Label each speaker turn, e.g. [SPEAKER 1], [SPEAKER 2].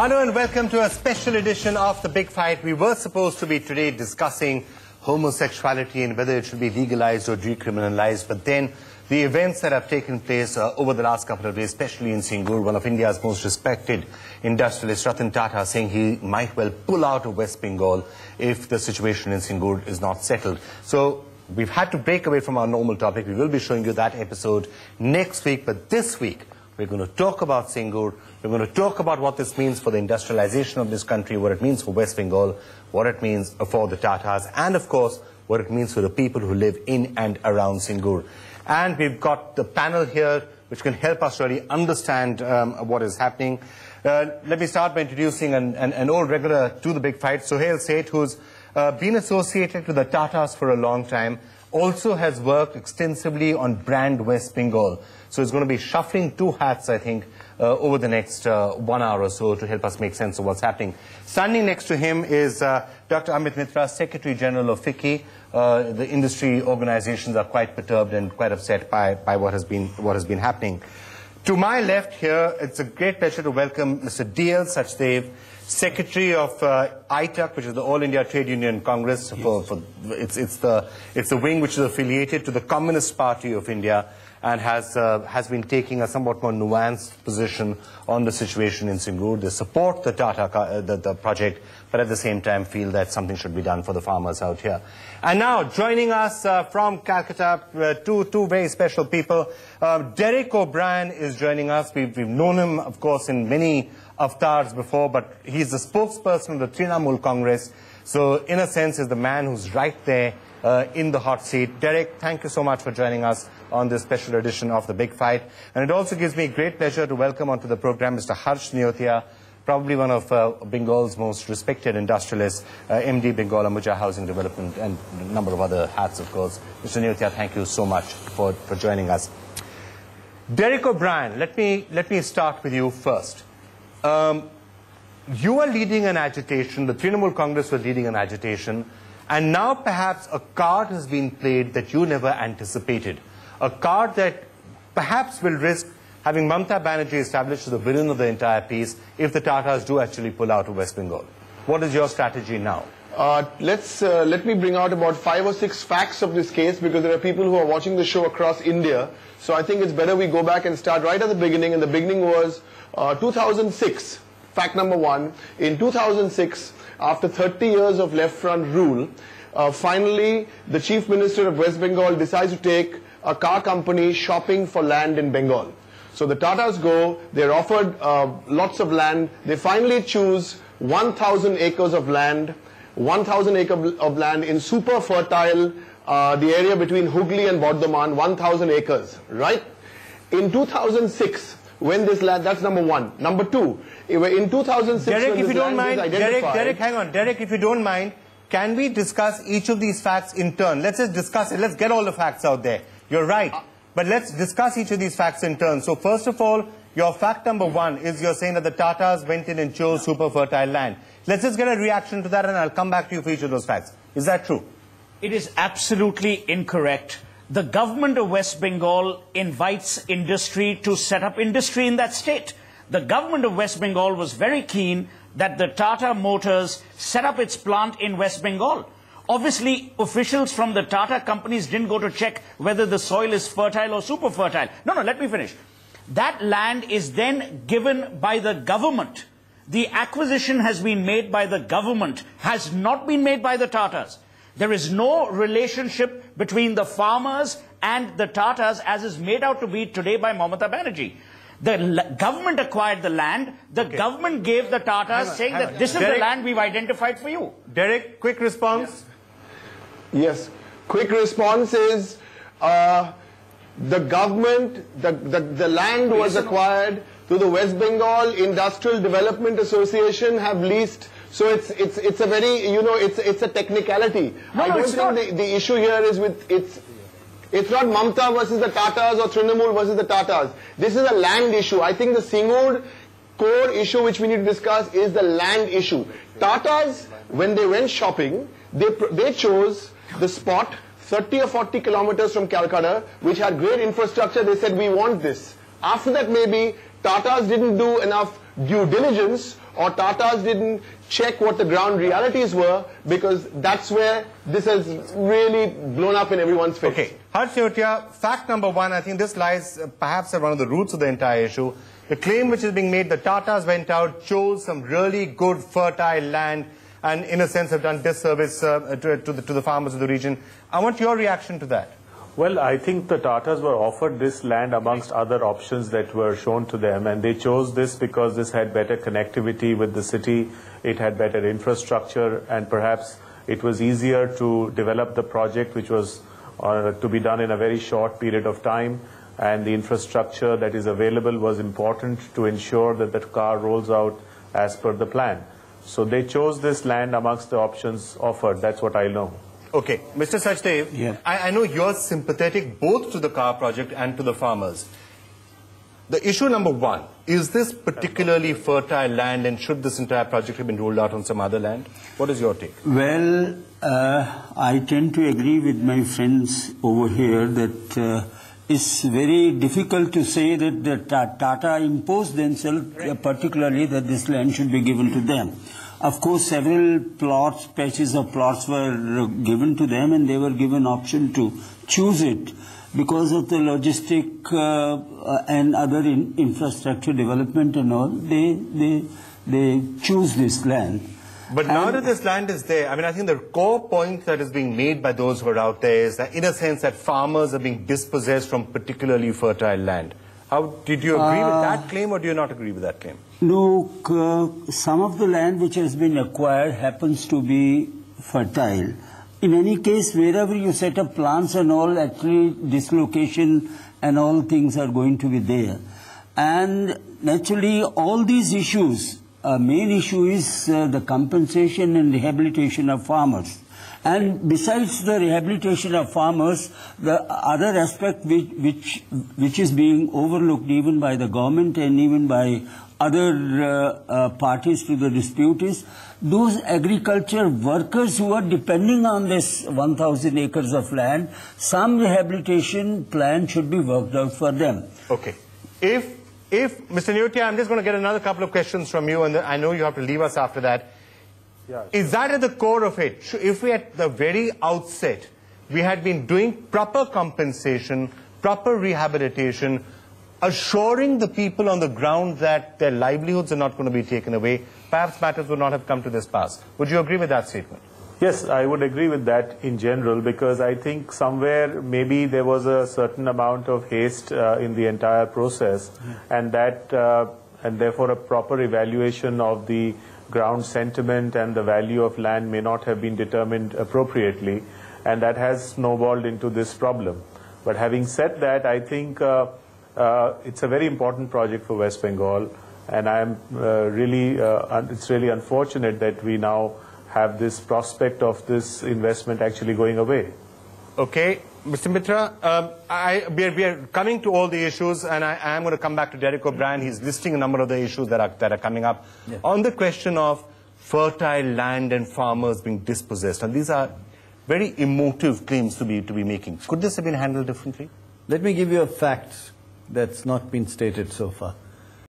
[SPEAKER 1] Hello and welcome to a special edition of The Big Fight. We were supposed to be today discussing homosexuality and whether it should be legalized or decriminalized, but then the events that have taken place over the last couple of days, especially in Singur, one of India's most respected industrialists, Ratan Tata, saying he might well pull out of West Bengal if the situation in Singur is not settled. So we've had to break away from our normal topic. We will be showing you that episode next week, but this week we're going to talk about Singur. We're going to talk about what this means for the industrialization of this country, what it means for West Bengal, what it means for the Tatas, and of course, what it means for the people who live in and around Singur. And we've got the panel here which can help us really understand what is happening. Let me start by introducing an old regular to The Big Fight, Sohail Seth, who's been associated with the Tatas for a long time, also has worked extensively on brand West Bengal. So he's going to be shuffling two hats, I think, over the next 1 hour or so to help us make sense of what's happening. Standing next to him is Dr. Amit Mitra, Secretary General of FICCI. The industry organizations are quite perturbed and quite upset by what has been happening. To my left here, it's a great pleasure to welcome Mr. D.L. Sachdev, Secretary of ITUC, which is the All India Trade Union Congress. Yes. It's the wing which is affiliated to the Communist Party of India, and has been taking a somewhat more nuanced position on the situation in Singur. They support the Tata the project, but at the same time feel that something should be done for the farmers out here. And now, joining us from Calcutta, two very special people. Derek O'Brien is joining us. We've known him, of course, in many avatars before, but he's the spokesperson of the Trinamool Congress. So, in a sense, is the man who's right there in the hot seat. Derek, thank you so much for joining us on this special edition of The Big Fight. And it also gives me great pleasure to welcome onto the program Mr. Harsh Neotia, probably one of Bengal's most respected industrialists, MD Bengal Ambuja Housing Development, and a number of other hats, of course. Mr. Neotia, thank you so much for joining us. Derek O'Brien, let me start with you first. You are leading an agitation, the Trinamool Congress was leading an agitation, and now perhaps a card has been played that you never anticipated. A card that perhaps will risk having Mamata Banerjee established as the villain of the entire piece if the Tatas do actually pull out of West Bengal. What is your strategy now?
[SPEAKER 2] Let me bring out about 5 or 6 facts of this case, because there are people who are watching the show across India. So I think it's better we go back and start right at the beginning. And the beginning was 2006. Fact number 1. In 2006, after 30 years of left front rule, finally the Chief Minister of West Bengal decides to take a car company shopping for land in Bengal. So the Tatas go, they're offered lots of land. They finally choose 1,000 acres of land, 1,000 acres of land in super fertile, the area between Hooghly and Bardhaman, 1,000 acres, right? In 2006, when this land, that's number 1. Number 2, in 2006,
[SPEAKER 1] Derek, if you don't mind, Derek, hang on. Derek, if you don't mind, can we discuss each of these facts in turn? Let's just discuss it. Let's get all the facts out there. You're right. But let's discuss each of these facts in turn. So first of all, your fact number 1 is you're saying that the Tatas went in and chose super fertile land. Let's just get a reaction to that, and I'll come back to you for each of those facts. Is that true?
[SPEAKER 3] It is absolutely incorrect. The government of West Bengal invites industry to set up industry in that state. The government of West Bengal was very keen that the Tata Motors set up its plant in West Bengal. Obviously, officials from the Tata companies didn't go to check whether the soil is fertile or super fertile. No, let me finish. That land is then given by the government. The acquisition has been made by the government, has not been made by the Tatas. There is no relationship between the farmers and the Tatas as is made out to be today by Mamata Banerjee. The government acquired the land. The government gave the Tatas saying that this is the land we've identified for you.
[SPEAKER 1] Derek, quick response.
[SPEAKER 2] Yes. Quick response is the government, the land was acquired through the West Bengal Industrial Development Association have leased. So it's a very, it's a technicality. I don't think the issue here is with, it's not Mamata versus the Tatas or Trinamool versus the Tatas. This is a land issue. I think the Singur core issue which we need to discuss is the land issue. Tatas, when they went shopping, they chose the spot 30 or 40 kilometers from Calcutta, which had great infrastructure. They said, we want this. After that, maybe Tatas didn't do enough due diligence, or Tatas didn't check what the ground realities were, because that's where this has really blown up in everyone's face.
[SPEAKER 1] Okay, Harsh Neotia, fact number one, I think this lies perhaps at one of the roots of the entire issue. The claim which is being made, the Tatas went out, chose some really good fertile land, and in a sense have done disservice to the farmers of the region. I want your reaction to that.
[SPEAKER 4] Well, I think the Tatas were offered this land amongst other options that were shown to them, and they chose this because this had better connectivity with the city, it had better infrastructure, and perhaps it was easier to develop the project, which was to be done in a very short period of time, and the infrastructure that is available was important to ensure that the car rolls out as per the plan. So they chose this land amongst the options offered. That's what I know.
[SPEAKER 1] Okay, Mr. Sachdev,
[SPEAKER 5] yeah.
[SPEAKER 1] I know you're sympathetic both to the car project and to the farmers. The issue number one, is this particularly fertile land, and should this entire project have been rolled out on some other land? What is your take?
[SPEAKER 5] Well, I tend to agree with my friends over here that it's very difficult to say that the Tata imposed themselves, particularly that this land should be given to them. Of course, several plots, patches of plots were given to them, and they were given option to choose it because of the logistic and other infrastructure development and all. They choose this land.
[SPEAKER 1] But now that this land is there, I mean, I think the core point that is being made by those who are out there is that, in a sense, that farmers are being dispossessed from particularly fertile land. Did you agree with that claim, or do you not agree with that claim?
[SPEAKER 5] No, some of the land which has been acquired happens to be fertile. In any case, wherever you set up plants and all, actually dislocation and all things are going to be there. And naturally, all these issues, main issue is the compensation and rehabilitation of farmers. And besides the rehabilitation of farmers, the other aspect which is being overlooked even by the government and even by other parties to the dispute is those agriculture workers who are depending on this 1,000 acres of land. Some rehabilitation plan should be worked out for them.
[SPEAKER 1] Okay. If Mr. Neotia, I'm just going to get another couple of questions from you, and I know you have to leave us after that.
[SPEAKER 4] Yeah.
[SPEAKER 1] Is that at the core of it? If we at the very outset, we had been doing proper compensation, proper rehabilitation, assuring the people on the ground that their livelihoods are not going to be taken away, perhaps matters would not have come to this pass. Would you agree with that statement?
[SPEAKER 4] Yes, I would agree with that in general, because I think somewhere maybe there was a certain amount of haste in the entire process, and that and therefore a proper evaluation of the ground sentiment and the value of land may not have been determined appropriately, and that has snowballed into this problem. But having said that, I think it's a very important project for West Bengal, and I am it's really unfortunate that we now have this prospect of this investment actually going away.
[SPEAKER 1] Okay, Mr. Mitra, we are coming to all the issues, and I am going to come back to Derek O'Brien. He's listing a number of the issues that are coming up. Yeah. On the question of fertile land and farmers being dispossessed, and these are very emotive claims to be making. Could this have been handled differently?
[SPEAKER 6] Let me give you a fact that's not been stated so far.